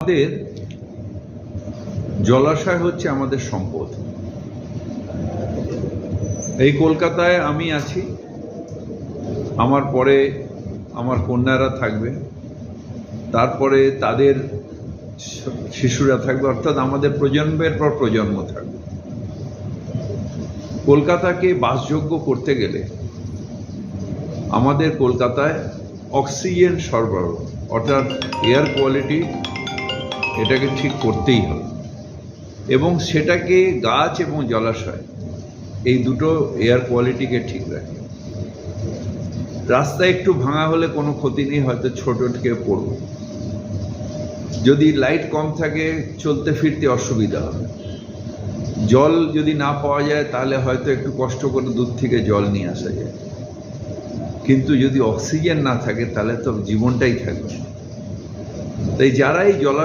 আমাদের জলাশয় হচ্ছে আমাদের সম্পদ। এই কলকাতায় আমি আছি, আমার পরে আমার কন্যারা থাকবে, তারপরে তাদের শিশুরা থাকবে, অর্থাৎ আমাদের প্রজন্মের পর প্রজন্ম থাকবে। কলকাতাকে বাসযোগ্য করতে গেলে আমাদের কলকাতায় অক্সিজেন সরবরাহ অর্থাৎ এয়ার কোয়ালিটি এটাকে ঠিক করতেই হবে, এবং সেটাকে গাছ এবং জলাশয় এই দুটো এয়ার কোয়ালিটিকে ঠিক রাখে। রাস্তা একটু ভাঙা হলে কোনো ক্ষতি নেই, হয়তো ছোট থেকে পড়ব। যদি লাইট কম থাকে চলতে ফিরতে অসুবিধা হবে। জল যদি না পাওয়া যায় তাহলে হয়তো একটু কষ্ট করে দূর থেকে জল নিয়ে আসা যায়, কিন্তু যদি অক্সিজেন না থাকে তাহলে তো জীবনটাই থাকবে। তাই যারা এই জলাশয়